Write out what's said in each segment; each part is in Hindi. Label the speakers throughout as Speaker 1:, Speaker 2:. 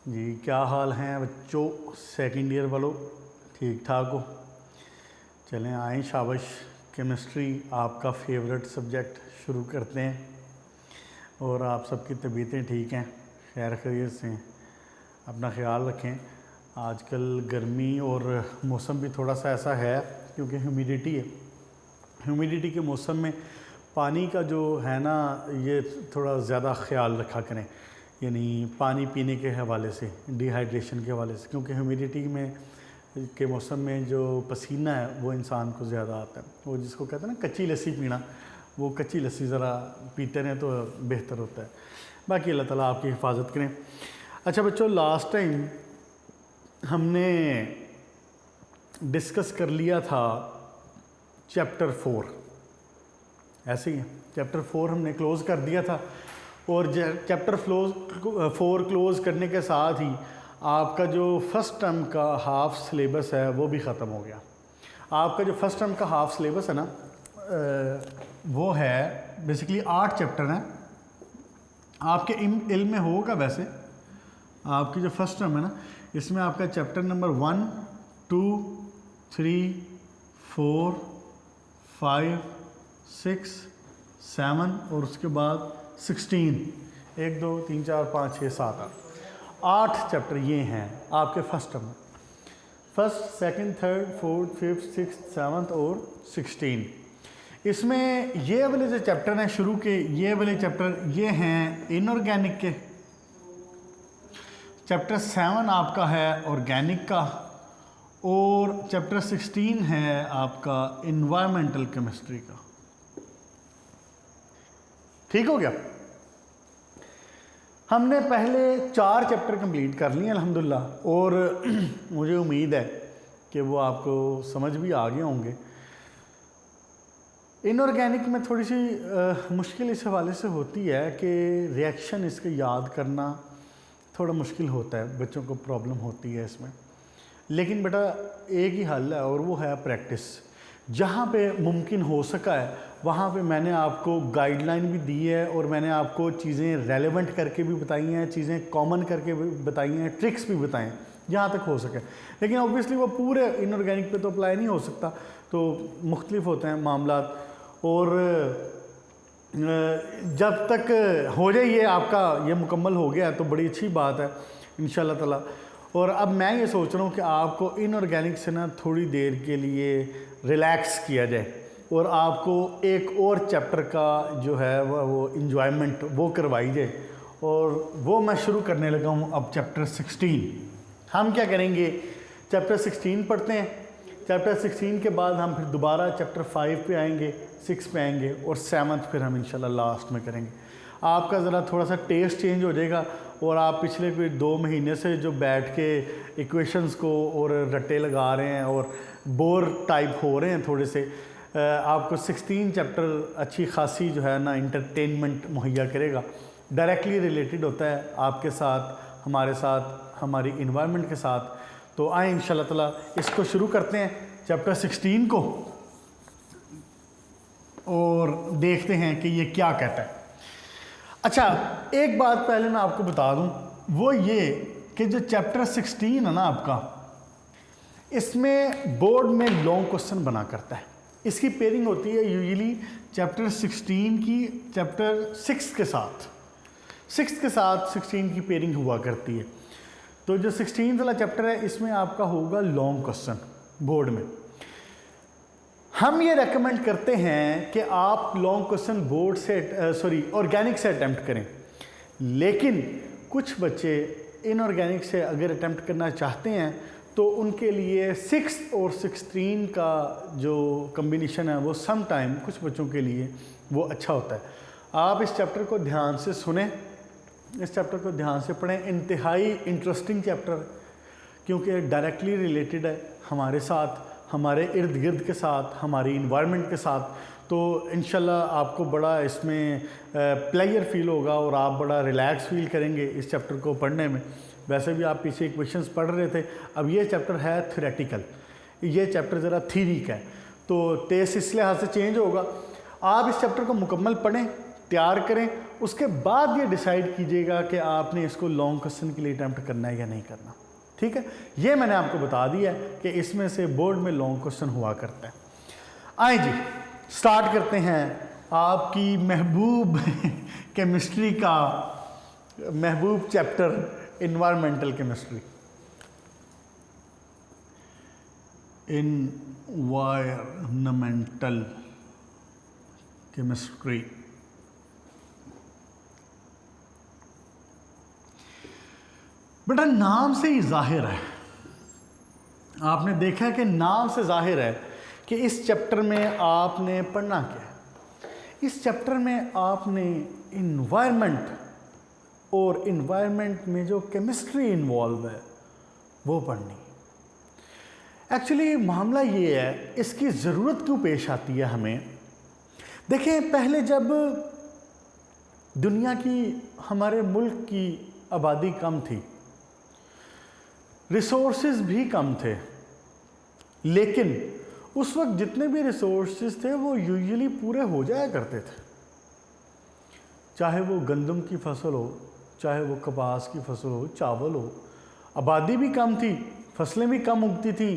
Speaker 1: जी क्या हाल हैं बच्चों, सेकंड ईयर वालों, ठीक ठाक हो? चलें आएँ, शाबाश। केमिस्ट्री आपका फेवरेट सब्जेक्ट शुरू करते हैं। और आप सबकी तबीयतें ठीक हैं, खैर खैरियत से हैं, अपना ख्याल रखें। आजकल गर्मी और मौसम भी थोड़ा सा ऐसा है क्योंकि ह्यूमिडिटी है। ह्यूमिडिटी के मौसम में पानी का जो है ना, ये थोड़ा ज़्यादा ख्याल रखा करें, यानी पानी पीने के हवाले से, डिहाइड्रेशन के हवाले से, क्योंकि ह्यूमिडिटी में के मौसम में जो पसीना है वो इंसान को ज़्यादा आता है। वो जिसको कहते हैं ना कच्ची लस्सी पीना, वो कच्ची लस्सी ज़रा पीते रहें तो बेहतर होता है। बाकी अल्लाह ताला आपकी हिफाजत करें। अच्छा बच्चों, लास्ट टाइम हमने डिस्कस कर लिया था चैप्टर 4, ऐसे ही है, चैप्टर 4 हमने क्लोज़ कर दिया था। और चैप्टर 4 क्लोज़ करने के साथ ही आपका जो फर्स्ट टर्म का हाफ सिलेबस है वो भी ख़त्म हो गया। आपका जो फर्स्ट टर्म का हाफ सिलेबस है ना, वो है बेसिकली 8 चैप्टर हैं। आपके इल्म में होगा वैसे, आपकी जो फर्स्ट टर्म है ना, इसमें आपका चैप्टर नंबर 1, 2, 3, 4, 5, 6, 7 और उसके बाद 16, 1, 2, 3, 4, 5, 6, 7, 8 चैप्टर ये हैं आपके first term. First, second, third, fourth, fifth, sixth, seventh और 16। इसमें ये वाले जो चैप्टर हैं शुरू के, ये वाले चैप्टर ये हैं इनऑर्गेनिक के। चैप्टर 7 आपका है ऑर्गेनिक का, और चैप्टर 16 है आपका इन्वायरमेंटल केमिस्ट्री का। ठीक हो गया? हमने पहले 4 चैप्टर कंप्लीट कर लिए अल्हम्दुलिल्लाह, और मुझे उम्मीद है कि वो आपको समझ भी आ गए होंगे। इनऑर्गेनिक में थोड़ी सी मुश्किल इस हवाले से होती है कि रिएक्शन इसके याद करना थोड़ा मुश्किल होता है, बच्चों को प्रॉब्लम होती है इसमें। लेकिन बेटा एक ही हल है और वो है प्रैक्टिस। जहाँ पे मुमकिन हो सका है वहाँ पे मैंने आपको गाइडलाइन भी दी है, और मैंने आपको चीज़ें रेलेवेंट करके भी बताई हैं, चीज़ें कॉमन करके भी बताई हैं, ट्रिक्स भी बताएं जहाँ तक हो सके। लेकिन ऑब्वियसली वो पूरे इनऑर्गेनिक पे तो अप्लाई नहीं हो सकता, तो मुख्तलिफ होते हैं मामलात। और जब तक हो जाए ये आपका ये मुकम्मल हो गया तो बड़ी अच्छी बात है इंशाल्लाह ताला। और अब मैं ये सोच रहा हूँ कि आपको इनऑर्गेनिक से ना थोड़ी देर के लिए रिलैक्स किया जाए, और आपको एक और चैप्टर का जो है वो इन्जॉयमेंट वो करवाई जाए। और वो मैं शुरू करने लगा हूँ अब चैप्टर 16। हम क्या करेंगे, चैप्टर 16 पढ़ते हैं। चैप्टर 16 के बाद हम फिर दोबारा चैप्टर 5 पे आएंगे, 6 पे आएंगे, और 7th फिर हम इंशाल्लाह लास्ट में करेंगे। आपका ज़रा थोड़ा सा टेस्ट चेंज हो जाएगा, और आप पिछले कोई 2 महीने से जो बैठ के इक्वेशंस को और रट्टे लगा रहे हैं और बोर टाइप हो रहे हैं थोड़े से, आपको 16 चैप्टर अच्छी खासी जो है ना इंटरटेनमेंट मुहैया करेगा। डायरेक्टली रिलेटेड होता है आपके साथ, हमारे साथ, हमारी इन्वायरमेंट के साथ। तो आए इंशाल्लाह ताला इसको शुरू करते हैं चैप्टर 16 को, और देखते हैं कि ये क्या कहता है। अच्छा, एक बात पहले मैं आपको बता दूं, वो ये कि जो चैप्टर 16 है ना आपका, इसमें बोर्ड में लॉन्ग क्वेश्चन बना करता है। इसकी पेयरिंग होती है यूजुअली चैप्टर 16 की चैप्टर 6 के साथ, 6 के साथ 16 की पेयरिंग हुआ करती है। तो जो 16 वाला चैप्टर है इसमें आपका होगा लॉन्ग क्वेश्चन बोर्ड में। हम ये रेकमेंड करते हैं कि आप लॉन्ग क्वेश्चन बोर्ड से ऑर्गेनिक से अटेम्प्ट करें, लेकिन कुछ बच्चे इनऑर्गेनिक से अगर अटेम्प्ट करना चाहते हैं तो उनके लिए 6 और 16 का जो कम्बिनेशन है वो सम टाइम कुछ बच्चों के लिए वो अच्छा होता है। आप इस चैप्टर को ध्यान से सुने, इस चैप्टर को ध्यान से पढ़ें। इंतहाई इंटरेस्टिंग चैप्टर, क्योंकि डायरेक्टली रिलेटेड है हमारे साथ, हमारे इर्द गिर्द के साथ, हमारी इन्वायरमेंट के साथ। तो इंशाल्लाह आपको बड़ा इसमें प्लेजर फील होगा और आप बड़ा रिलैक्स फील करेंगे इस चैप्टर को पढ़ने में। वैसे भी आप पीछे इक्वेशंस पढ़ रहे थे, अब ये चैप्टर है थ्योरेटिकल, ये चैप्टर ज़रा थ्योरी का है, तो टेस्ट इस लिहाज से चेंज होगा। आप इस चैप्टर को मुकम्मल पढ़ें, तैयार करें, उसके बाद ये डिसाइड कीजिएगा कि आपने इसको लॉन्ग क्वेश्चन के लिए अटैम्प्ट करना है या नहीं करना। ठीक है, ये मैंने आपको बता दिया है कि इसमें से बोर्ड में लॉन्ग क्वेश्चन हुआ करता है। आए जी, स्टार्ट करते हैं आपकी महबूब केमिस्ट्री का महबूब chapter environmental chemistry. Environmental chemistry. बेटा नाम से ही जाहिर है, आपने देखा कि नाम से जाहिर है कि इस चैप्टर में आपने पढ़ना क्या है। इस चैप्टर में आपने इन्वायरमेंट और इन्वायरमेंट में जो केमिस्ट्री इन्वॉल्व है वो पढ़नी। एक्चुअली मामला ये है, इसकी ज़रूरत क्यों पेश आती है हमें। देखें, पहले जब दुनिया की, हमारे मुल्क की आबादी कम थी, रिसोर्सेज भी कम थे, लेकिन उस वक्त जितने भी रिसोर्सेज थे वो यूजुअली पूरे हो जाया करते थे। चाहे वो गंदम की फसल हो, चाहे वो कपास की फसल हो, चावल हो। आबादी भी कम थी, फसलें भी कम उगती थी,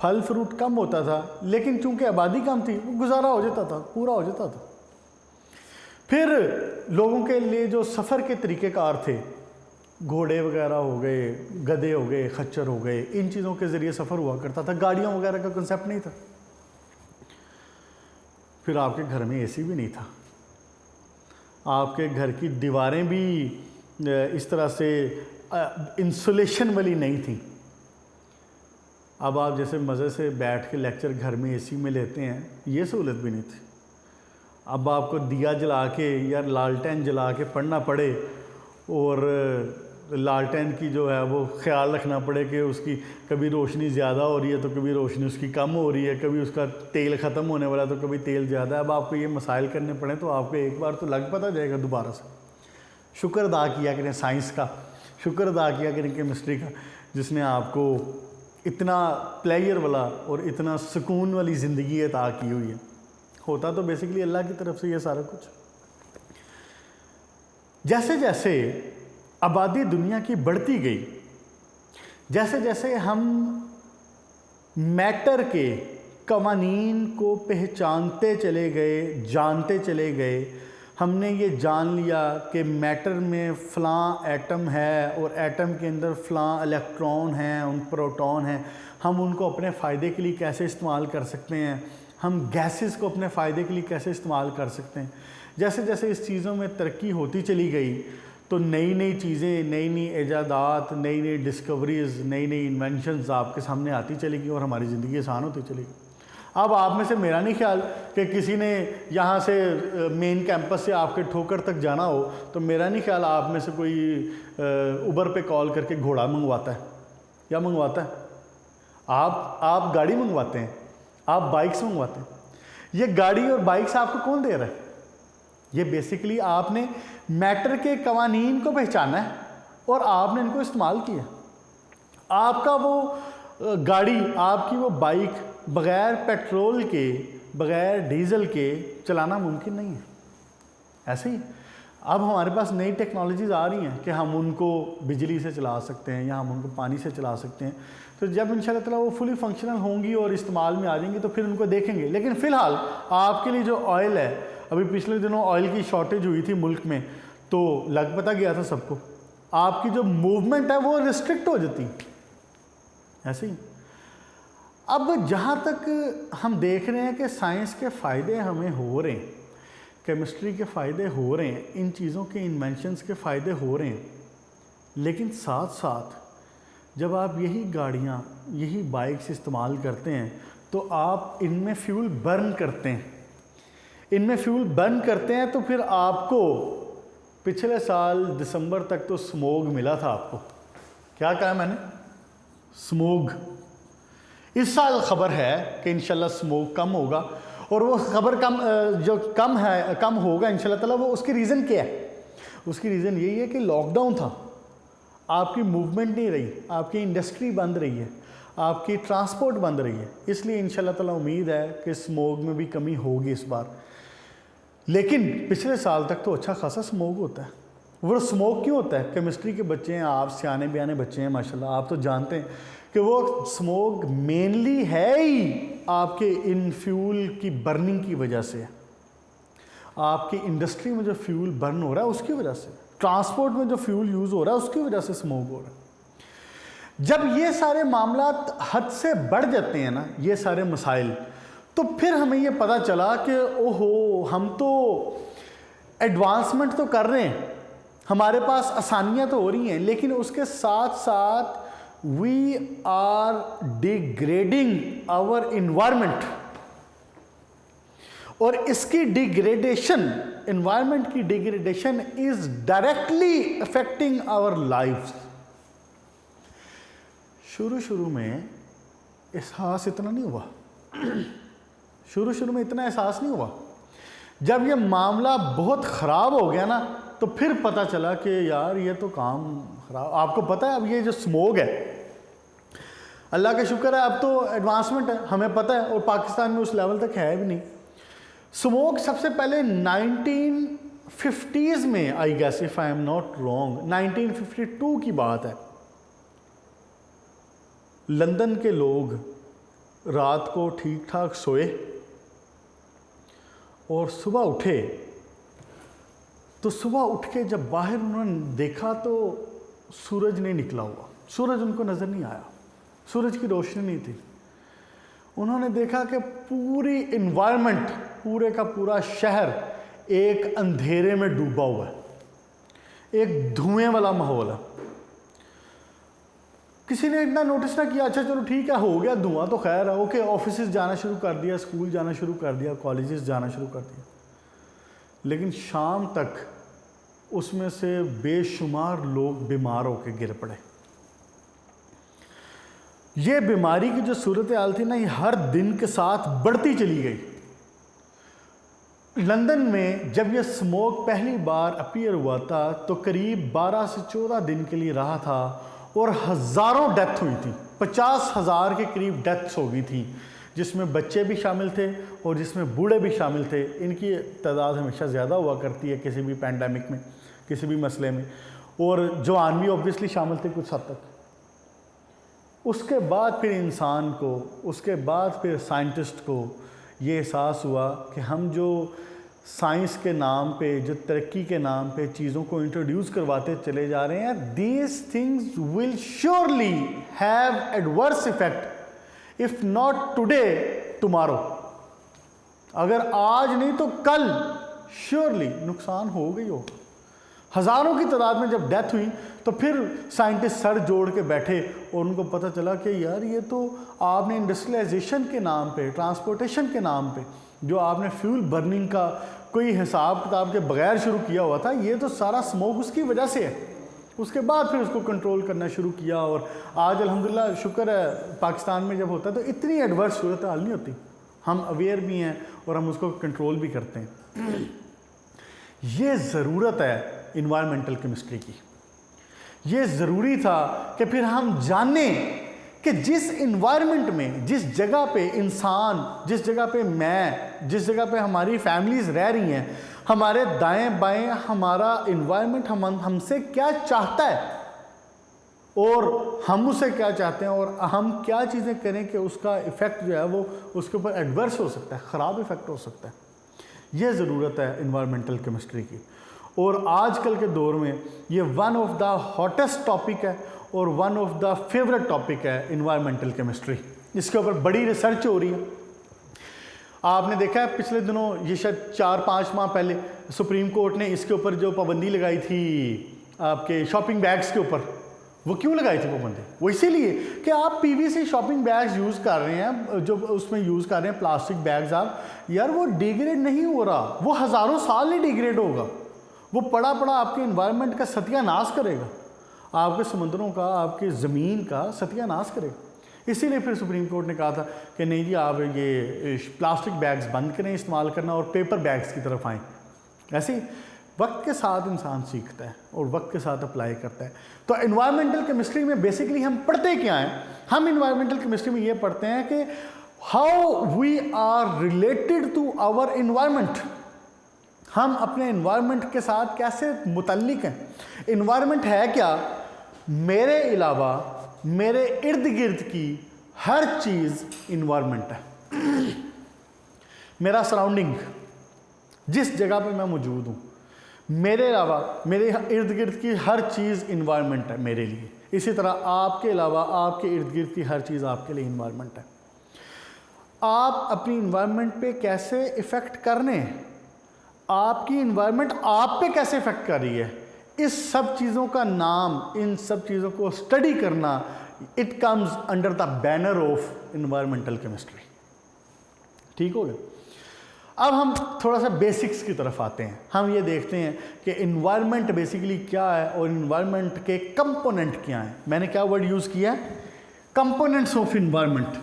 Speaker 1: फल फ्रूट कम होता था, लेकिन चूंकि आबादी कम थी वो गुजारा हो जाता था, पूरा हो जाता था। फिर लोगों के लिए जो सफ़र के तरीक़ेकार थे, घोड़े वगैरह हो गए, गधे हो गए, खच्चर हो गए, इन चीज़ों के ज़रिए सफ़र हुआ करता था। गाड़ियों वगैरह का कंसेप्ट नहीं था। फिर आपके घर में एसी भी नहीं था, आपके घर की दीवारें भी इस तरह से इंसुलेशन वाली नहीं थी। अब आप जैसे मज़े से बैठ के लेक्चर घर में एसी में लेते हैं, ये सहूलत भी नहीं थी। अब आपको दिया जला के या लालटेन जला के पढ़ना पड़े, और लालटेन की जो है वो ख्याल रखना पड़े कि उसकी कभी रोशनी ज़्यादा हो रही है तो कभी रोशनी उसकी कम हो रही है, कभी उसका तेल ख़त्म होने वाला तो कभी तेल ज़्यादा है। अब आपको ये मसाइल करने पड़े तो आपको एक बार तो लग पता जाएगा दोबारा से। शुक्र अदा किया करें साइंस का, शुक्र अदा किया करें केमिस्ट्री का, जिसने आपको इतना प्लेयर वाला और इतना सुकून वाली ज़िंदगी अता की हुई है। होता तो बेसिकली अल्लाह की तरफ से ये सारा कुछ। जैसे जैसे आबादी दुनिया की बढ़ती गई, जैसे जैसे हम मैटर के कवानीन को पहचानते चले गए, जानते चले गए, हमने ये जान लिया कि मैटर में फ़लाँ एटम है और एटम के अंदर फ़लाँ इलेक्ट्रॉन हैं, उन प्रोटॉन हैं, हम उनको अपने फ़ायदे के लिए कैसे इस्तेमाल कर सकते हैं, हम गैसेस को अपने फ़ायदे के लिए कैसे इस्तेमाल कर सकते हैं। जैसे जैसे इस चीज़ों में तरक्की होती चली गई तो नई नई चीज़ें, नई नई ईजादात, नई नई डिस्कवरीज़, नई नई इन्वेंशंस आपके सामने आती चली गई और हमारी ज़िंदगी आसान होती चली गई। अब आप में से मेरा नहीं ख्याल कि किसी ने यहाँ से मेन कैंपस से आपके ठोकर तक जाना हो तो मेरा नहीं ख्याल आप में से कोई उबर पे कॉल करके घोड़ा मंगवाता है या मंगवाता है। आप गाड़ी मंगवाते हैं, आप बाइक्स मंगवाते हैं। ये गाड़ी और बाइक्स आपको कौन दे रहा है? ये बेसिकली आपने मैटर के कवानीन को पहचाना है और आपने इनको इस्तेमाल किया। आपका वो गाड़ी, आपकी वो बाइक बग़ैर पेट्रोल के, बग़ैर डीज़ल के चलाना मुमकिन नहीं है। ऐसे ही अब हमारे पास नई टेक्नोलॉजीज़ आ रही हैं कि हम उनको बिजली से चला सकते हैं या हम उनको पानी से चला सकते हैं। तो जब इंशाल्लाह ताला वो फुली फंक्शनल होंगी और इस्तेमाल में आ जाएंगी तो फिर उनको देखेंगे। लेकिन फ़िलहाल आपके लिए जो ऑयल है, अभी पिछले दिनों ऑयल की शॉर्टेज हुई थी मुल्क में, तो लग पता गया था सबको, आपकी जो मूवमेंट है वो रिस्ट्रिक्ट हो जाती। ऐसे ही अब जहाँ तक हम देख रहे हैं कि साइंस के फ़ायदे हमें हो रहे हैं, केमिस्ट्री के फ़ायदे हो रहे हैं, इन चीज़ों के इन्वेंशंस के फ़ायदे हो रहे हैं, लेकिन साथ साथ जब आप यही गाड़ियाँ, यही बाइक्स इस्तेमाल करते हैं तो आप इनमें फ्यूल बर्न करते हैं। इनमें फ्यूल बर्न करते हैं तो फिर आपको पिछले साल दिसंबर तक तो स्मोग मिला था। आपको क्या कहा मैंने? स्मोग। इस साल खबर है कि इंशाल्लाह स्मोग कम होगा, और वो खबर जो कम होगा इंशाल्लाह ताला, वो उसकी रीज़न क्या है? उसकी रीज़न यही है कि लॉकडाउन था, आपकी मूवमेंट नहीं रही, आपकी इंडस्ट्री बंद रही है, आपकी ट्रांसपोर्ट बंद रही है, इसलिए इंशाल्लाह ताला उम्मीद है कि स्मोग में भी कमी होगी इस बार। लेकिन पिछले साल तक तो अच्छा खासा स्मोक होता है। वो स्मोक क्यों होता है? केमिस्ट्री के बच्चे हैं, आप सियाने बयाने बच्चे हैं माशाल्लाह, आप तो जानते हैं कि वो स्मोक मेनली है ही आपके इन फ्यूल की बर्निंग की वजह से, आपकी इंडस्ट्री में जो फ्यूल बर्न हो रहा है उसकी वजह से, ट्रांसपोर्ट में जो फ्यूल यूज़ हो रहा है उसकी वजह से स्मोक हो रहा है। जब ये सारे मामला हद से बढ़ जाते हैं ना, ये सारे मसाइल, तो फिर हमें ये पता चला कि ओहो, हम तो एडवांसमेंट तो कर रहे हैं, हमारे पास आसानियां तो हो रही हैं, लेकिन उसके साथ साथ we are degrading our environment. और इसकी डिग्रेडेशन, इन्वायरमेंट की degradation is directly affecting our life. शुरू में एहसास इतना नहीं हुआ, शुरू में इतना एहसास नहीं हुआ। जब ये मामला बहुत ख़राब हो गया ना, तो फिर पता चला कि यार ये तो काम ख़राब। आपको पता है अब ये जो स्मोक है, अल्लाह का शुक्र है अब तो एडवांसमेंट है, हमें पता है, और पाकिस्तान में उस लेवल तक है भी नहीं। स्मोक सबसे पहले 1950s में, I guess if I am not wrong, 1952 की बात है, लंदन के लोग रात को ठीक ठाक सोए और सुबह उठे, तो सुबह उठ के जब बाहर उन्होंने देखा तो सूरज नहीं निकला हुआ, सूरज उनको नज़र नहीं आया, सूरज की रोशनी नहीं थी। उन्होंने देखा कि पूरी इन्वायरमेंट, पूरे का पूरा शहर एक अंधेरे में डूबा हुआ है, एक धुएं वाला माहौल है। किसी ने इतना नोटिस ना किया, अच्छा चलो ठीक है हो गया धुआं तो खैर है, ओके, ऑफिसेज जाना शुरू कर दिया, स्कूल जाना शुरू कर दिया, कॉलेजेस जाना शुरू कर दिया। लेकिन शाम तक उसमें से बेशुमार लोग बीमार होकर गिर पड़े। ये बीमारी की जो सूरत हाल थी ना, ये हर दिन के साथ बढ़ती चली गई। लंदन में जब ये स्मोक पहली बार अपीयर हुआ था तो करीब 12 से 14 दिन के लिए रहा था और हज़ारों डेथ हुई थी, 50,000 के करीब डेथ्स हो गई थी, जिसमें बच्चे भी शामिल थे और जिसमें बूढ़े भी शामिल थे। इनकी तादाद हमेशा ज़्यादा हुआ करती है किसी भी पैंडेमिक में, किसी भी मसले में, और जवान भी ऑब्वियसली शामिल थे कुछ हद तक। उसके बाद फिर इंसान को, उसके बाद फिर साइंटिस्ट को ये एहसास हुआ कि हम जो साइंस के नाम पे, जो तरक्की के नाम पे चीज़ों को इंट्रोड्यूस करवाते चले जा रहे हैं, these things will surely have adverse effect if not today tomorrow. अगर आज नहीं तो कल श्योरली नुकसान हो गई होगा। हज़ारों की तादाद में जब डेथ हुई तो फिर साइंटिस्ट सर जोड़ के बैठे और उनको पता चला कि यार ये तो आपने इंडस्ट्रियलाइजेशन के नाम पे, ट्रांसपोर्टेशन के नाम पे जो आपने फ्यूल बर्निंग का कोई हिसाब किताब के बगैर शुरू किया हुआ था, ये तो सारा स्मोक उसकी वजह से है। उसके बाद फिर उसको कंट्रोल करना शुरू किया और आज अल्हम्दुलिल्लाह शुक्र है पाकिस्तान में जब होता है तो इतनी एडवर्स सूरत हाल नहीं होती, हम अवेयर भी हैं और हम उसको कंट्रोल भी करते हैं। ये ज़रूरत है इन्वायरमेंटल केमिस्ट्री की। ये ज़रूरी था कि फिर हम जानें कि जिस इन्वायरमेंट में, जिस जगह पे इंसान, जिस जगह पे मैं, जिस जगह पे हमारी फैमिलीज़ रह रही हैं, हमारे दाएं बाएं हमारा इन्वायरमेंट हमसे क्या चाहता है और हम उससे क्या चाहते हैं और हम क्या चीज़ें करें कि उसका इफ़ेक्ट जो है वो उसके ऊपर एडवर्स हो सकता है, ख़राब इफ़ेक्ट हो सकता है। यह ज़रूरत है इन्वायरमेंटल केमिस्ट्री की। और आजकल के दौर में ये one of the hottest topic है और one of the favourite topic है इन्वायरमेंटल केमिस्ट्री। इसके ऊपर बड़ी रिसर्च हो रही है। आपने देखा है पिछले दिनों, ये शायद 4-5 माह पहले सुप्रीम कोर्ट ने इसके ऊपर जो पाबंदी लगाई थी आपके शॉपिंग बैग्स के ऊपर, वो क्यों लगाई थी पाबंदी? वो इसीलिए कि आप पीवीसी शॉपिंग बैग्स यूज़ कर रहे हैं, जो उसमें यूज़ कर रहे हैं प्लास्टिक बैग्स आप, यार वो डिग्रेड नहीं हो रहा, वो हज़ारों साल नहीं डिग्रेड होगा, वो पड़ा पड़ा आपके इन्वायरमेंट का सत्यानाश करेगा, आपके समुद्रों का, आपकी ज़मीन का सत्यानाश करेगा। इसीलिए फिर सुप्रीम कोर्ट ने कहा था कि नहीं जी आप ये प्लास्टिक बैग्स बंद करें इस्तेमाल करना और पेपर बैग्स की तरफ आएँ। ऐसे ही वक्त के साथ इंसान सीखता है और वक्त के साथ अप्लाई करता है। तो इन्वायरमेंटल केमिस्ट्री में बेसिकली हम पढ़ते क्या हैं? हम इन्वायरमेंटल केमिस्ट्री में ये पढ़ते हैं कि how we are related to our environment. हम अपने इन्वायरमेंट के साथ कैसे मुतल्लिक हैं। इन्वायरमेंट है क्या? मेरे अलावा मेरे इर्द गिर्द की हर चीज़ इन्वायरमेंट है। मेरा सराउंडिंग, जिस जगह पे मैं मौजूद हूँ, मेरे अलावा मेरे इर्द गिर्द की हर चीज़ इन्वायरमेंट है मेरे लिए। इसी तरह आपके अलावा आपके इर्द गिर्द की हर चीज़ आपके लिए इन्वायरमेंट है। आप अपनी इन्वायरमेंट पे कैसे इफ़ेक्ट करने हैं, आपकी इन्वायरमेंट आप पे कैसे इफ़ेक्ट कर रही है, इस सब चीज़ों का नाम, इन सब चीज़ों को स्टडी करना, it comes under the banner of environmental chemistry. ठीक हो गया? अब हम थोड़ा सा बेसिक्स की तरफ आते हैं। हम ये देखते हैं कि इन्वायरमेंट बेसिकली क्या है और इन्वायरमेंट के कंपोनेंट क्या हैं। मैंने क्या वर्ड यूज़ किया है? Components of environment.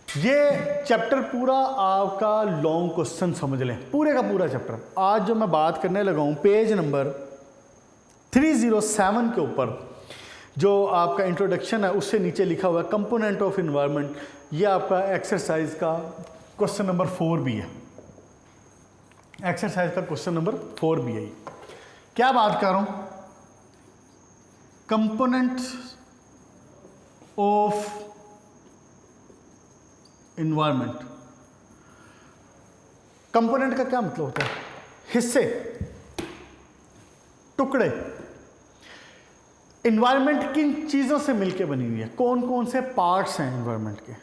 Speaker 1: ये चैप्टर पूरा आपका लॉन्ग क्वेश्चन समझ लें, पूरे का पूरा चैप्टर। आज जो मैं बात करने लगा हूँ पेज नंबर 307 के ऊपर जो आपका इंट्रोडक्शन है उससे नीचे लिखा हुआ है कंपोनेंट ऑफ इन्वायरमेंट। ये आपका एक्सरसाइज का क्वेश्चन नंबर 4 भी है। एक्सरसाइज का क्वेश्चन नंबर 4 भी है। क्या बात कर रहा हूं? Components of environment. कंपोनेंट का क्या मतलब होता है? हिस्से, टुकड़े। इन्वायरमेंट किन चीज़ों से मिलकर बनी हुई है? कौन कौन से पार्ट्स हैं इन्वायरमेंट के?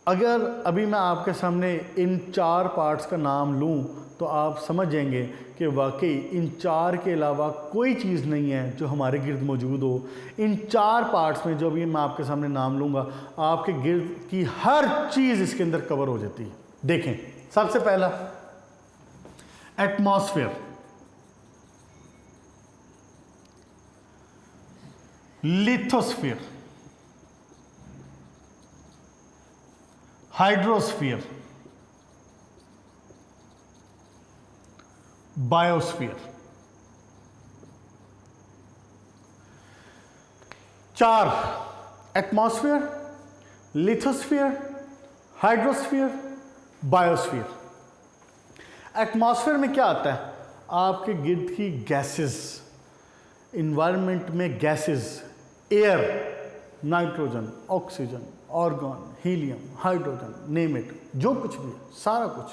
Speaker 1: अगर अभी मैं आपके सामने इन 4 पार्ट्स का नाम लूं तो आप समझ जाएंगे कि वाकई इन 4 के अलावा कोई चीज़ नहीं है जो हमारे गिर्द मौजूद हो। इन 4 पार्ट्स में जो भी मैं आपके सामने नाम लूँगा, आपके गिर्द की हर चीज़ इसके अंदर कवर हो जाती है। देखें, सबसे पहला atmosphere, lithosphere, hydrosphere, biosphere. 4 atmosphere, lithosphere, hydrosphere, biosphere. Atmosphere में क्या आता है? आपके गिर्द की गैसेस, इन्वायरमेंट में gases, air, nitrogen, oxygen, organ, helium, hydrogen, name it, जो कुछ भी है, सारा कुछ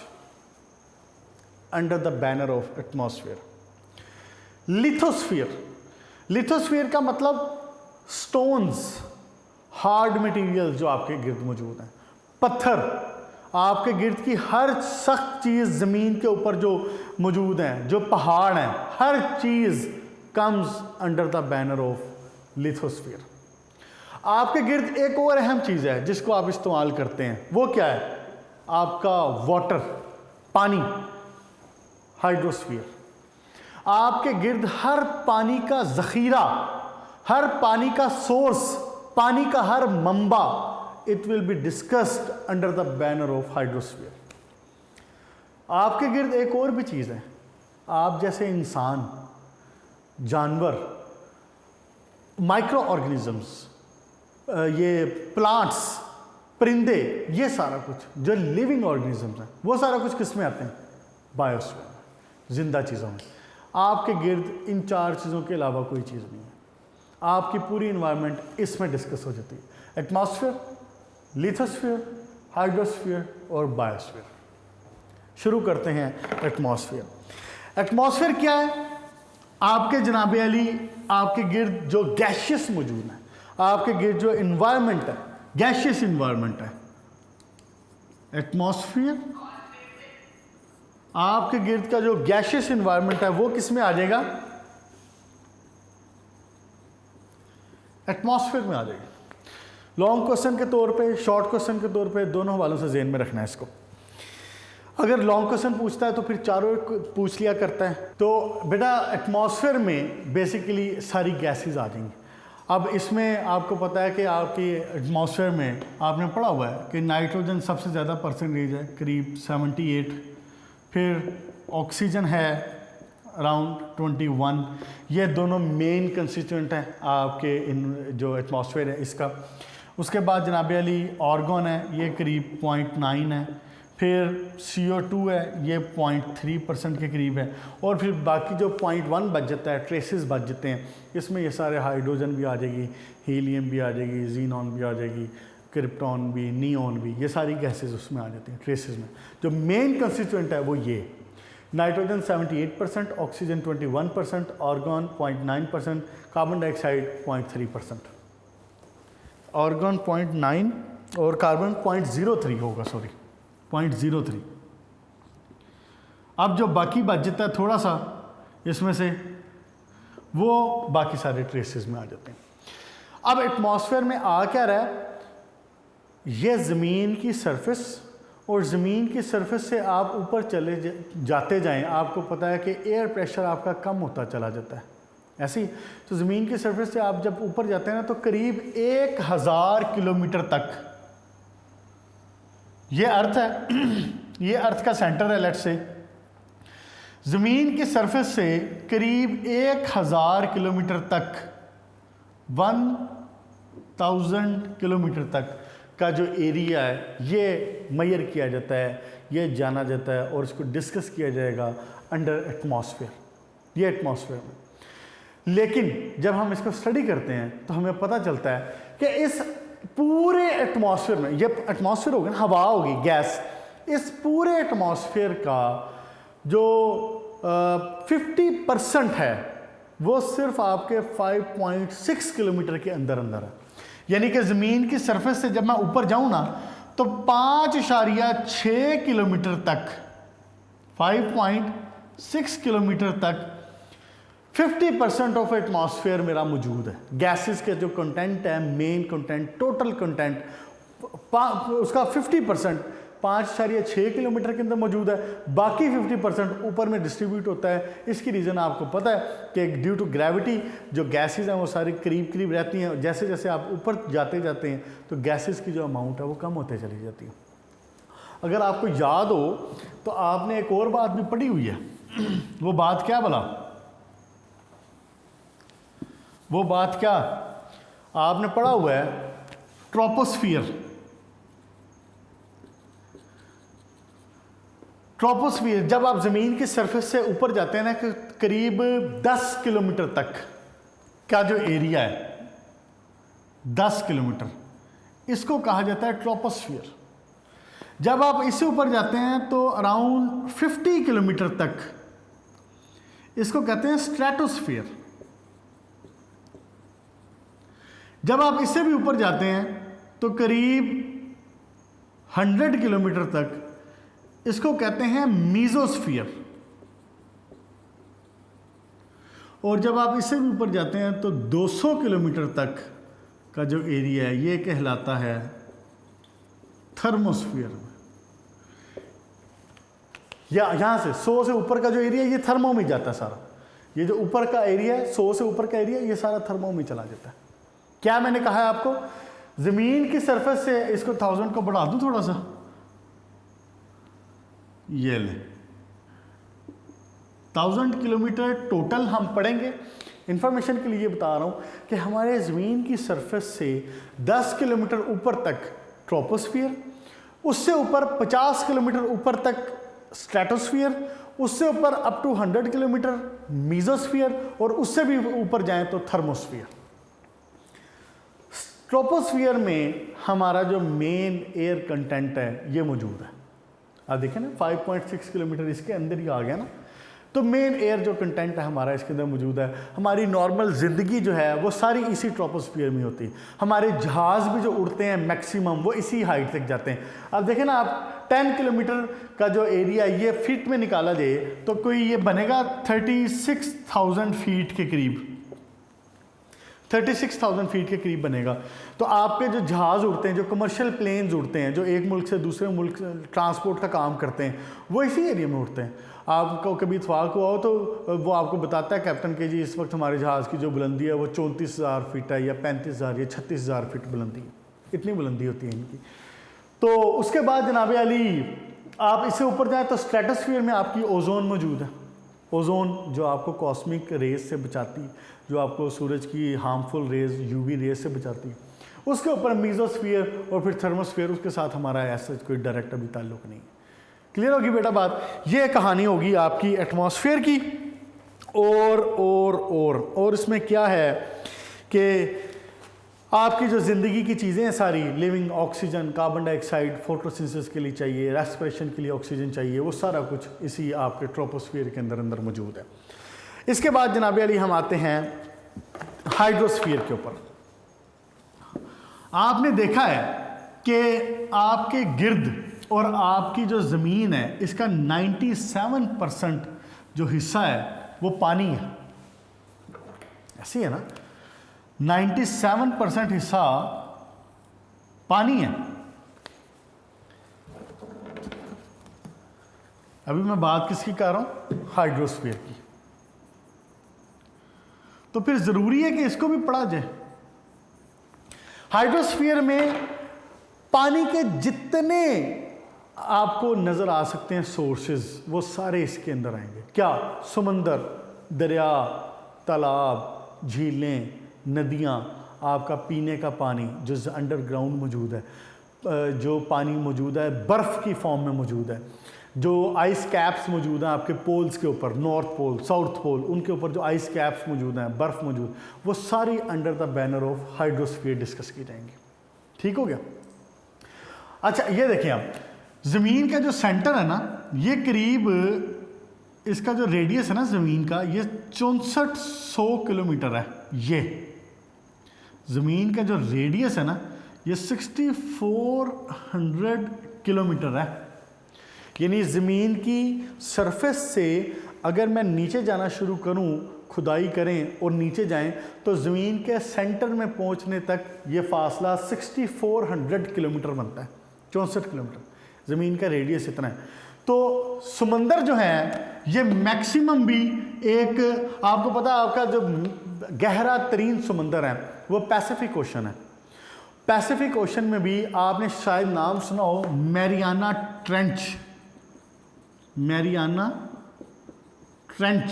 Speaker 1: under the banner of atmosphere. Lithosphere, lithosphere का मतलब स्टोन्स, हार्ड मटेरियल जो आपके गिर्द मौजूद हैं, पत्थर, आपके गिर्द की हर सख्त चीज़ ज़मीन के ऊपर जो मौजूद हैं, जो पहाड़ हैं, हर चीज़ comes under the banner of lithosphere. आपके गिर्द एक और अहम चीज़ है जिसको आप इस्तेमाल करते हैं, वो क्या है? आपका वाटर, पानी, हाइड्रोस्फीयर। आपके गिर्द हर पानी का ज़ख़ीरा, हर पानी का सोर्स, पानी का हर मंबा, it will be discussed under the banner of hydrosphere. आपके गिर्द एक और भी चीज़ है। आप जैसे इंसान, जानवर, माइक्रो ऑर्गेनिजम्स, ये प्लांट्स, परिंदे, ये सारा कुछ जो लिविंग ऑर्गेनिजम्स हैं, वो सारा कुछ किस में आते हैं? बायोस्फीयर, जिंदा चीज़ों में। आपके गिर्द इन 4 चीज़ों के अलावा कोई चीज़ नहीं है। आपकी पूरी इन्वायरमेंट इसमें डिस्कस हो जाती है। एटमॉस्फेयर, लिथोस्फीयर, हाइड्रोस्फीयर और बायोस्फीयर। शुरू करते हैं एटमॉस्फेयर। एटमॉस्फेयर क्या है? आपके जनाबे अली, आपके गिर्द जो गैशियस मौजूद है, आपके गिर्द जो इन्वायरमेंट है, गैशियस इन्वायरमेंट है। एटमॉस्फेयर, आपके गिर्द का जो गैशियस इन्वायरमेंट है वो किस में आ जाएगा? एटमॉस्फेयर में आ जाएगा। लॉन्ग क्वेश्चन के तौर पे, शॉर्ट क्वेश्चन के तौर पे, दोनों हवालों से ज़हन में रखना है इसको। अगर लॉन्ग क्वेश्चन पूछता है तो फिर चारों पूछ लिया करता है। तो बेटा एटमॉस्फेयर में बेसिकली सारी गैसेस आ जाएंगी। अब इसमें आपको पता है कि आपकी एटमॉस्फेयर में आपने पढ़ा हुआ है कि नाइट्रोजन सबसे ज़्यादा परसेंटेज है, करीब 78, फिर ऑक्सीजन है अराउंड 21। ये दोनों मेन कंस्टिट्यूएंट हैं आपके इन जो एटमॉस्फेयर है इसका। उसके बाद जनाब अली ऑर्गन है, ये करीब 0.9 है। फिर CO2 है, ये 0.3% के करीब है, और फिर बाकी जो 0.1 बच जाता है, ट्रेसेस बच जाते हैं, इसमें ये सारे हाइड्रोजन भी आ जाएगी, हीलियम भी आ जाएगी, जीनॉन भी आ जाएगी, क्रिप्टॉन भी, नियॉन भी, ये सारी गैसेस उसमें आ जाती हैं ट्रेसेस में। जो मेन कंस्टिट्यूएंट है वो ये, nitrogen 78%, oxygen 21%, argon 0.9%, carbon dioxide 0.3%, argon 0.9 और कार्बन 0.03 होगा, सॉरी 0.03। अब जो बाकी बच जाता है थोड़ा सा इसमें से, वो बाकी सारे ट्रेसेस में आ जाते हैं। अब एटमॉस्फेयर में आ क्या रहा है, ये ज़मीन की सरफेस, और ज़मीन की सरफेस से आप ऊपर चले जाते जाएं, आपको पता है कि एयर प्रेशर आपका कम होता चला जाता है। ऐसे ही तो ज़मीन की सरफेस से आप जब ऊपर जाते हैं ना, तो करीब 1000 किलोमीटर तक, ये अर्थ है, ये अर्थ का सेंटर है, लेट्स से ज़मीन की सरफेस से करीब 1000 किलोमीटर तक, 1000 किलोमीटर तक का जो एरिया है, ये मेजर किया जाता है, ये जाना जाता है, और इसको डिस्कस किया जाएगा अंडर एटमॉस्फेयर, ये एटमॉस्फेयर में। लेकिन जब हम इसको स्टडी करते हैं तो हमें पता चलता है कि इस पूरे एटमॉस्फेयर में, ये एटमॉस्फेयर होगा ना, हवा होगी, गैस, इस पूरे एटमॉस्फेयर का जो 50% है वो सिर्फ आपके 5.6 किलोमीटर के अंदर अंदर है। यानी कि ज़मीन की सरफेस से जब मैं ऊपर जाऊं ना, तो 5.6 किलोमीटर तक, 5.6 किलोमीटर तक 50% ऑफ एटमॉस्फेयर मेरा मौजूद है। गैसेस के जो कंटेंट है, मेन कंटेंट, टोटल कंटेंट, उसका 50% 5.6 किलोमीटर के अंदर मौजूद है, बाकी 50% ऊपर में डिस्ट्रीब्यूट होता है। इसकी रीज़न आपको पता है कि ड्यू टू ग्रेविटी जो गैसेस हैं वो सारी करीब करीब रहती हैं, जैसे जैसे आप ऊपर जाते जाते हैं तो गैसेस की जो अमाउंट है वो कम होते चली जाती है। अगर आपको याद हो तो आपने एक और बात भी पढ़ी हुई है, वो बात क्या भला, वो बात क्या आपने पढ़ा हुआ है, ट्रोपोस्फियर। ट्रोपोस्फियर, जब आप ज़मीन की सरफेस से ऊपर जाते हैं ना, करीब 10 किलोमीटर तक का जो एरिया है, 10 किलोमीटर, इसको कहा जाता है ट्रोपोस्फियर। जब आप इससे ऊपर जाते हैं तो अराउंड 50 किलोमीटर तक इसको कहते हैं स्ट्रेटोस्फियर। जब आप इससे भी ऊपर जाते हैं तो करीब 100 किलोमीटर तक इसको कहते हैं मीजोस्फियर। और जब आप इससे भी ऊपर जाते हैं तो 200 किलोमीटर तक का जो एरिया है ये कहलाता है थर्मोस्फियर। या यहां से 100 से ऊपर का जो एरिया ये थर्मो में जाता है सारा, ये जो ऊपर का एरिया है 100 से ऊपर का एरिया ये सारा थर्मो में चला जाता है। क्या मैंने कहा है आपको, जमीन की सरफेस से इसको 1000 को बढ़ा दूं थोड़ा सा, ये ले 1000 किलोमीटर टोटल हम पढ़ेंगे। इंफॉर्मेशन के लिए बता रहा हूं कि हमारे ज़मीन की सरफेस से 10 किलोमीटर ऊपर तक ट्रोपोस्फियर, उससे ऊपर 50 किलोमीटर ऊपर तक स्ट्रेटोस्फियर, उससे ऊपर अप टू 100 किलोमीटर मीजोस्फियर, और उससे भी ऊपर जाएं तो थर्मोस्फियर। ट्रोपोस्फियर में हमारा जो मेन एयर कंटेंट है ये मौजूद है। आप देखें ना 5.6 किलोमीटर इसके अंदर ही आ गया ना, तो मेन एयर जो कंटेंट है हमारा इसके अंदर मौजूद है। हमारी नॉर्मल ज़िंदगी जो है वो सारी इसी ट्रोपोस्फियर में होती है। हमारे जहाज़ भी जो उड़ते हैं मैक्सिमम वो इसी हाइट तक जाते हैं। अब देखें ना आप 10 किलोमीटर का जो एरिया ये फीट में निकाला जाए तो कोई ये बनेगा 36,000 फीट के करीब, 36,000 फीट के करीब बनेगा। तो आपके जो जहाज़ उड़ते हैं, जो कमर्शियल प्लेन्स उड़ते हैं, जो एक मुल्क से दूसरे मुल्क ट्रांसपोर्ट का काम करते हैं, वो इसी एरिया में उड़ते हैं। आपको कभी इत्फाक हुआ हो तो वो आपको बताता है कैप्टन के जी इस वक्त हमारे जहाज़ की जो बुलंदी है वो 34,000 फीट है, या 35,000 या 36,000 फीट बुलंदी है, इतनी बुलंदी होती है इनकी। तो उसके बाद जनाब अली आप इससे ऊपर जाएँ तो स्ट्रेटोस्फीयर में आपकी ओजोन मौजूद है। ओजोन जो आपको कॉस्मिक रेज से बचाती है, जो आपको सूरज की हार्मफुल रेज यूवी रेज से बचाती है। उसके ऊपर मीजोस्फीयर और फिर थर्मोस्फीयर, उसके साथ हमारा ऐसा कोई डायरेक्ट अभी ताल्लुक नहीं है। क्लियर होगी बेटा बात। ये कहानी होगी आपकी एटमॉस्फेयर की। और इसमें क्या है कि आपकी जो ज़िंदगी की चीज़ें हैं सारी, living oxygen, carbon dioxide photosynthesis के लिए चाहिए, रेस्पिरेशन के लिए ऑक्सीजन चाहिए, वो सारा कुछ इसी आपके ट्रोपोस्फीयर के अंदर मौजूद है। इसके बाद जनाब अली हम आते हैं हाइड्रोस्फीयर के ऊपर। आपने देखा है कि आपके गिर्द और आपकी जो ज़मीन है इसका 97% जो हिस्सा है वो पानी है, ऐसी है ना, 97% हिस्सा पानी है। अभी मैं बात किसकी कर रहा हूं? हाइड्रोस्फीयर की। तो फिर जरूरी है कि इसको भी पढ़ा जाए। हाइड्रोस्फीयर में पानी के जितने आपको नजर आ सकते हैं सोर्सेज, वो सारे इसके अंदर आएंगे। क्या? समंदर, दरिया, तालाब, झीलें, नदियाँ, आपका पीने का पानी जो अंडरग्राउंड मौजूद है, जो पानी मौजूद है बर्फ़ की फॉर्म में मौजूद है, जो आइस कैप्स मौजूद हैं आपके पोल्स के ऊपर, नॉर्थ पोल, साउथ पोल, उनके ऊपर जो आइस कैप्स मौजूद हैं, बर्फ़ मौजूद, वो सारी under the banner of hydrosphere discuss की जाएंगी। ठीक हो गया? अच्छा, ये देखिए आप, ज़मीन का जो सेंटर है ना, ये करीब, इसका जो रेडियस है ना ज़मीन का, ये 6400 किलोमीटर है। ये ज़मीन का जो रेडियस है ना, ये 6400 किलोमीटर है। यानी ज़मीन की सरफेस से अगर मैं नीचे जाना शुरू करूं, खुदाई करें और नीचे जाएं, तो ज़मीन के सेंटर में पहुंचने तक ये फासला 6400 किलोमीटर बनता है। 64 किलोमीटर ज़मीन का रेडियस इतना है। तो समंदर जो है ये मैक्सिमम भी एक, आपको पता है आपका जो गहरा तरीन समंदर है वो पैसिफिक ओशन है। पैसिफिक ओशन में भी आपने शायद नाम सुना हो मैरियाना ट्रेंच। मैरियाना ट्रेंच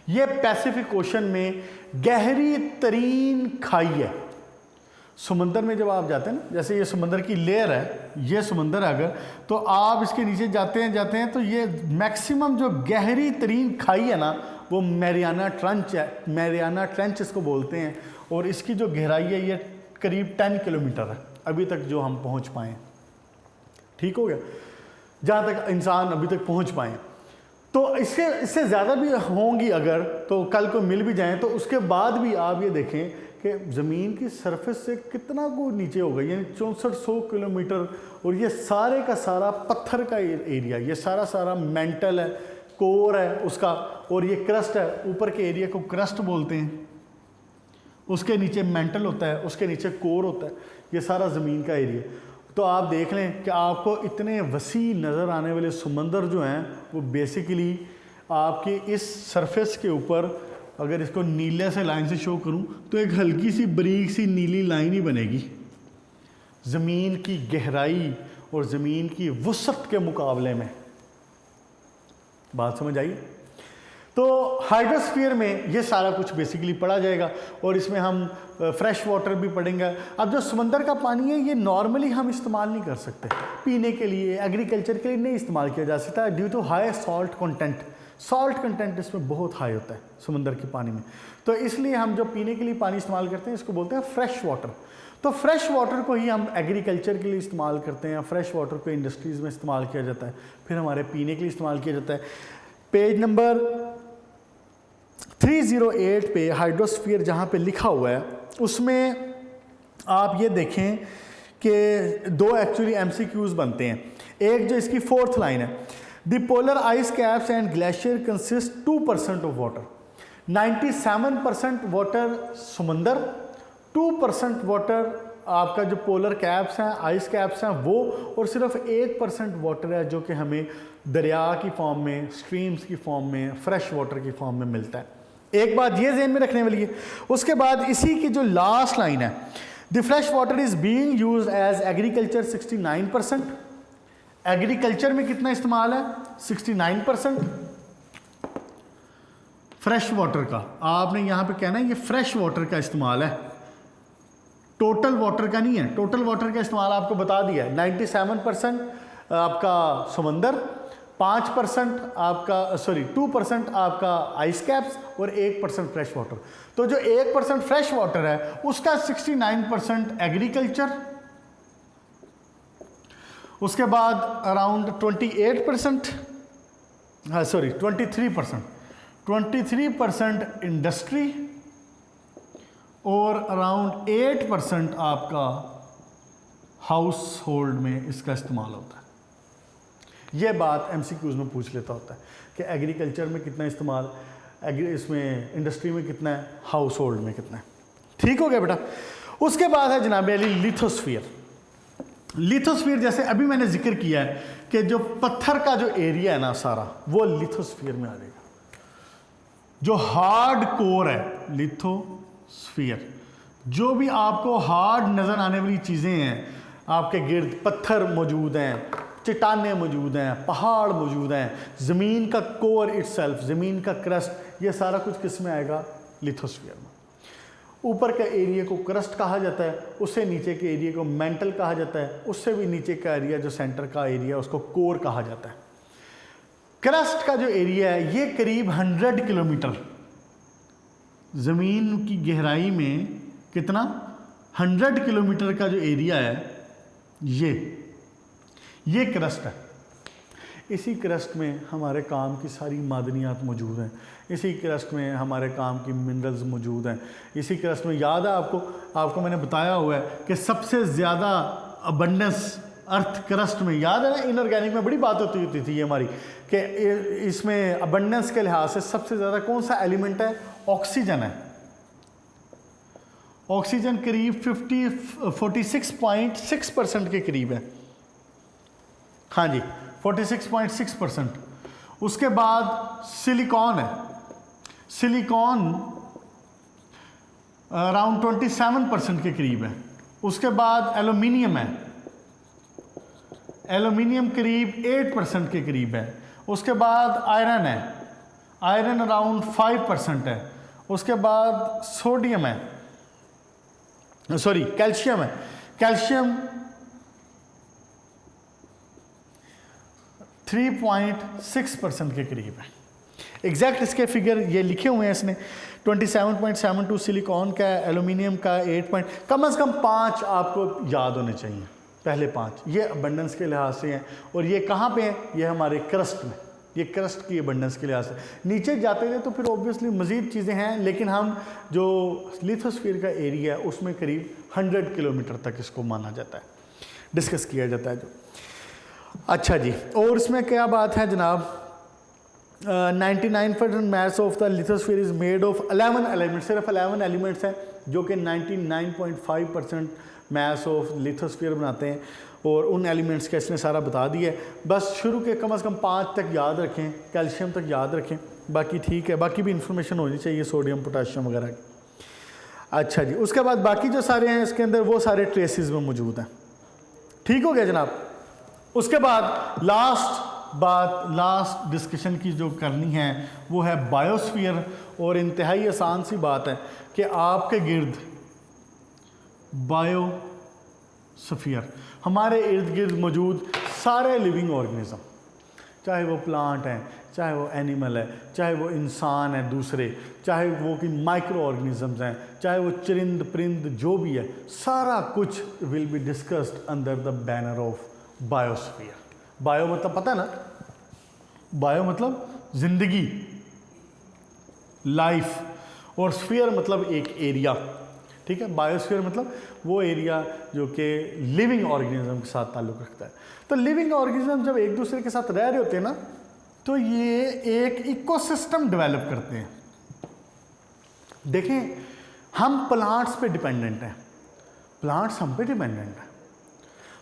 Speaker 1: ये पैसिफिक ओशन में गहरी तरीन खाई है। समंदर में जब आप जाते हैं ना, जैसे ये समंदर की लेयर है, ये समंदर है अगर, तो आप इसके नीचे जाते हैं तो ये मैक्सिमम जो गहरी तरीन खाई है ना, वो मैरियाना ट्रेंच है। मैरियाना ट्रेंच इसको बोलते हैं। और इसकी जो गहराई है ये करीब 10 किलोमीटर है अभी तक जो हम पहुंच पाए। ठीक हो गया? जहाँ तक इंसान अभी तक पहुंच पाए। तो इससे ज़्यादा भी होंगी अगर, तो कल को मिल भी जाएं, तो उसके बाद भी आप ये देखें कि ज़मीन की सरफेस से कितना को नीचे होगा, यानी 6400 किलोमीटर। और ये सारे का सारा पत्थर का एरिया, ये सारा मेंटल है, कोर है उसका, और ये क्रस्ट है, ऊपर के एरिया को क्रस्ट बोलते हैं, उसके नीचे मेंटल होता है, उसके नीचे कोर होता है, ये सारा ज़मीन का एरिया। तो आप देख लें कि आपको इतने वसी नज़र आने वाले समंदर जो हैं वो बेसिकली आपके इस सरफेस के ऊपर, अगर इसको नीले से लाइन से शो करूं तो एक हल्की सी बारीक सी नीली लाइन ही बनेगी। ज़मीन की गहराई और ज़मीन की वसअत के मुकाबले में। बात समझ आई? तो हाइड्रोस्फीयर में ये सारा कुछ बेसिकली पढ़ा जाएगा और इसमें हम फ्रेश वाटर भी पढ़ेंगे। अब जो समंदर का पानी है ये नॉर्मली हम इस्तेमाल नहीं कर सकते, पीने के लिए, एग्रीकल्चर के लिए नहीं इस्तेमाल किया जा सकता due to high salt content. Salt content इसमें बहुत हाई होता है समंदर के पानी में। तो इसलिए हम जो पीने के लिए पानी इस्तेमाल करते हैं इसको बोलते हैं फ्रेश वाटर। तो फ्रेश वाटर को ही हम एग्रीकल्चर के लिए इस्तेमाल करते हैं, फ्रेश वाटर को इंडस्ट्रीज़ में इस्तेमाल किया जाता है, फिर हमारे पीने के लिए इस्तेमाल किया जाता है। पेज नंबर 308 पे हाइड्रोस्फीयर जहाँ पे लिखा हुआ है उसमें आप ये देखें कि दो एक्चुअली MCQs बनते हैं। एक जो इसकी 4th लाइन है, the polar ice caps and glacier consist 2% of water. 97% water समंदर, 2% वाटर आपका जो पोलर कैप्स हैं, आइस कैप्स हैं वो, और सिर्फ 1% वाटर है जो कि हमें दरिया की फॉर्म में, स्ट्रीम्स की फॉर्म में, फ्रेश वाटर की फॉर्म में मिलता है। एक बात ये ज़हन में रखने वाली है। उसके बाद इसी की जो लास्ट लाइन है, the fresh water is being used as agriculture 69%। Agriculture में कितना इस्तेमाल है? 69% फ्रेश वाटर का। आपने यहाँ पे कहना है ये फ्रेश वाटर का इस्तेमाल है, टोटल वाटर का नहीं है। टोटल वाटर का इस्तेमाल आपको बता दिया है। 97% आपका समंदर, 5% आपका 2% आपका आइस कैप्स और 1% फ्रेश वाटर। तो जो 1% फ्रेश वाटर है उसका 69% एग्रीकल्चर, उसके बाद अराउंड 23% इंडस्ट्री और अराउंड 8% आपका हाउस होल्ड में इसका इस्तेमाल होता है। यह बात MCQs में पूछ लेता होता है कि एग्रीकल्चर में कितना इस्तेमाल, इसमें इंडस्ट्री में कितना है, हाउस होल्ड में कितना है। ठीक हो गया बेटा। उसके बाद है जनाब अली लिथोस्फीयर। लिथोस्फीयर जैसे अभी मैंने जिक्र किया है कि जो पत्थर का जो एरिया है ना सारा, वो लिथोस्फीयर में आ जाएगा। जो हार्ड कोर है लिथोस्फीयर, जो भी आपको हार्ड नज़र आने वाली चीज़ें हैं, आपके गिर्द पत्थर मौजूद हैं, चट्टानें मौजूद हैं, पहाड़ मौजूद हैं, ज़मीन का कोर इटसेल्फ, ज़मीन का क्रस्ट, ये सारा कुछ किस में आएगा, लिथोस्फीयर में। ऊपर के एरिया को क्रस्ट कहा जाता है, उससे नीचे के एरिया को मेंटल कहा जाता है, उससे भी नीचे का एरिया जो सेंटर का एरिया उसको कोर कहा जाता है। क्रस्ट का जो एरिया है ये करीब 100 किलोमीटर, ज़मीन की गहराई में कितना, 100 किलोमीटर का जो एरिया है ये क्रस्ट है। इसी क्रस्ट में हमारे काम की सारी मादनियात मौजूद हैं, इसी क्रस्ट में हमारे काम की मिनरल्स मौजूद हैं, इसी क्रस्ट में याद है आपको मैंने बताया हुआ है कि सबसे ज़्यादा अबंडेंस अर्थ क्रस्ट में, याद है ना, इनऑर्गेनिक में बड़ी बात होती थी ये हमारी कि इसमें अबंडेंस के लिहाज से सबसे ज़्यादा कौन सा एलिमेंट है, ऑक्सीजन है। ऑक्सीजन करीब 46.6% के करीब है, हाँ जी 46.6%। उसके बाद सिलिकॉन है, सिलिकॉन अराउंड 27% के करीब है। उसके बाद एल्युमिनियम है, एल्युमिनियम करीब 8% के करीब है। उसके बाद आयरन है, आयरन अराउंड 5% है। उसके बाद सोडियम है, कैल्शियम है, कैल्शियम 3.6% के करीब है। एग्जैक्ट इसके फिगर ये लिखे हुए हैं इसने, 27.72 सिलिकॉन का, एल्युमिनियम का 8 कम से कम 5 आपको याद होने चाहिए, पहले 5 ये अबंडेंस के लिहाज से हैं। और ये कहाँ पे हैं, ये हमारे क्रस्ट में, ये क्रस्ट की अबंडेंस के लिहाज से। नीचे जाते गए तो फिर ऑब्वियसली मज़ीद चीज़ें हैं, लेकिन हम जो लिथोस्फीयर का एरिया है उसमें करीब 100 किलोमीटर तक इसको माना जाता है, डिस्कस किया जाता है जो। अच्छा जी, और इसमें क्या बात है जनाब, 99% mass of the lithosphere is made of 11 elements, सिर्फ 11 एलिमेंट्स हैं जो कि 99.5% मास ऑफ लिथोस्फीयर बनाते हैं। और उन एलिमेंट्स का इसने सारा बता दिया है। बस शुरू के कम से कम 5 तक याद रखें, कैल्शियम तक याद रखें, बाकी ठीक है, बाकी भी इंफॉर्मेशन होनी चाहिए सोडियम पोटाशियम वगैरह की। अच्छा जी, उसके बाद बाकी जो सारे हैं इसके अंदर वो सारे ट्रेसेस में मौजूद हैं। ठीक हो गया जनाब। उसके बाद लास्ट डिस्कशन की जो करनी है वो है बायोस्फीयर। और इंतहाई आसान सी बात है कि आपके गिर्द बायोस्फीयर, हमारे इर्द गिर्द मौजूद सारे लिविंग ऑर्गेनिज्म, चाहे वो प्लांट हैं, चाहे वो एनिमल है, चाहे वो इंसान है दूसरे, चाहे वो कि माइक्रो ऑर्गेनिजम्स हैं, चाहे वो चरिंद परिंद जो भी है, सारा कुछ will be discussed under the banner of biosphere. Bio मतलब पता है ना, बायो मतलब जिंदगी, लाइफ, और स्फीयर मतलब एक एरिया। ठीक है, बायोस्फीयर मतलब वो एरिया जो कि लिविंग ऑर्गेनिज्म के साथ ताल्लुक़ रखता है। तो लिविंग ऑर्गेनिज्म जब एक दूसरे के साथ रह रहे होते हैं ना, तो ये एक इकोसिस्टम डेवलप करते हैं। देखें, हम प्लांट्स पे डिपेंडेंट हैं, प्लांट्स हम पे डिपेंडेंट हैं,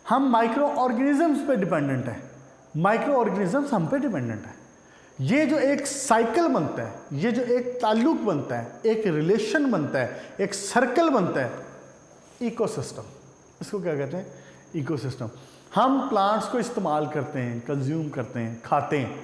Speaker 1: हम माइक्रो ऑर्गेनिजम्स पे डिपेंडेंट हैं, माइक्रो ऑर्गेनिजम्स हम पे डिपेंडेंट हैं। ये जो एक साइकिल बनता है, ये जो एक ताल्लुक बनता है, एक रिलेशन बनता है, एक सर्कल बनता है, इकोसिस्टम, इसको क्या कहते हैं, इकोसिस्टम। हम प्लांट्स को इस्तेमाल करते हैं, कंज्यूम करते हैं, खाते हैं,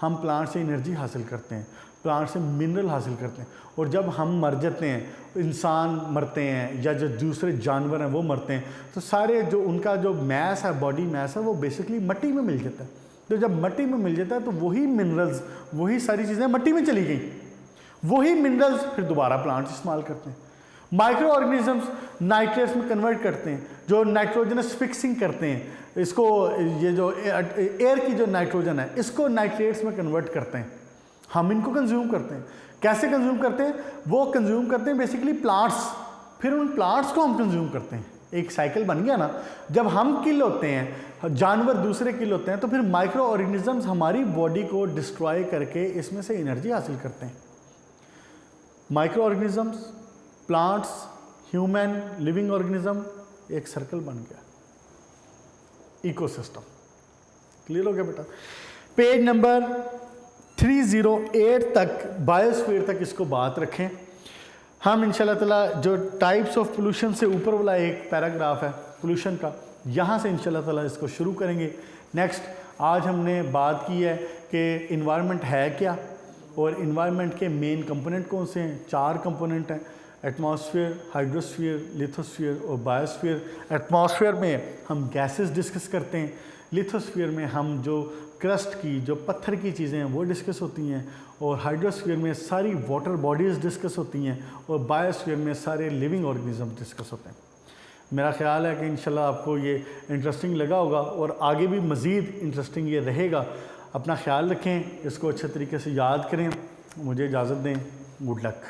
Speaker 1: हम प्लांट से एनर्जी हासिल करते हैं, प्लांट से मिनरल हासिल करते हैं। और जब हम मर जाते हैं, इंसान मरते हैं या जो दूसरे जानवर हैं वो मरते हैं, तो सारे जो उनका जो मैस है, बॉडी मैस है, वो बेसिकली मिट्टी में मिल जाता है। तो जब मिट्टी में मिल जाता है तो वही मिनरल्स, वही सारी चीज़ें मिट्टी में चली गई, वही मिनरल्स फिर दोबारा प्लांट्स इस्तेमाल करते हैं। माइक्रो ऑर्गेनिजम्स नाइट्रेट्स में कन्वर्ट करते हैं, जो नाइट्रोजनस फिक्सिंग करते हैं, इसको ये जो एयर की जो नाइट्रोजन है इसको नाइट्रेट्स में कन्वर्ट करते हैं। हम इनको कंज्यूम करते हैं। कैसे कंज्यूम करते हैं? वो कंज्यूम करते हैं बेसिकली प्लांट्स, फिर उन प्लांट्स को हम कंज्यूम करते हैं। एक साइकिल बन गया ना। जब हम किल होते हैं, जानवर दूसरे किल होते हैं, तो फिर माइक्रो ऑर्गेनिजम्स हमारी बॉडी को डिस्ट्रॉय करके इसमें से एनर्जी हासिल करते हैं। Micro organisms, plants, human, living organism, एक सर्कल बन गया, इकोसिस्टम। क्लियर हो गया बेटा? पेज नंबर 308 तक, बायोस्फीयर तक इसको बात रखें। हम इंशाल्लाह ताला जो टाइप्स ऑफ पोल्यूशन से ऊपर वाला एक पैराग्राफ है पोल्यूशन का, यहाँ से इंशाल्लाह ताला इसको शुरू करेंगे। नेक्स्ट, आज हमने बात की है कि इन्वायरमेंट है क्या और इन्वायरमेंट के मेन कंपोनेंट कौन से हैं। 4 कंपोनेंट हैं, एटमॉस्फेयर, हाइड्रोस्फीयर, लिथोस्फीयर और बायोस्फीयर। एटमॉस्फेयर में हम गैसेस डिस्कस करते हैं, लिथोस्फीयर में हम जो क्रस्ट की, जो पत्थर की चीज़ें हैं वो डिस्कस होती हैं, और हाइड्रोस्फीयर में सारी वाटर बॉडीज़ डिस्कस होती हैं, और बायोस्फीयर में सारे लिविंग ऑर्गेनिज्म डिस्कस होते हैं। मेरा ख्याल है कि इंशाल्लाह आपको ये इंटरेस्टिंग लगा होगा और आगे भी मज़ीद इंटरेस्टिंग ये रहेगा। अपना ख्याल रखें, इसको अच्छे तरीके से याद करें। मुझे इजाज़त दें। Good luck.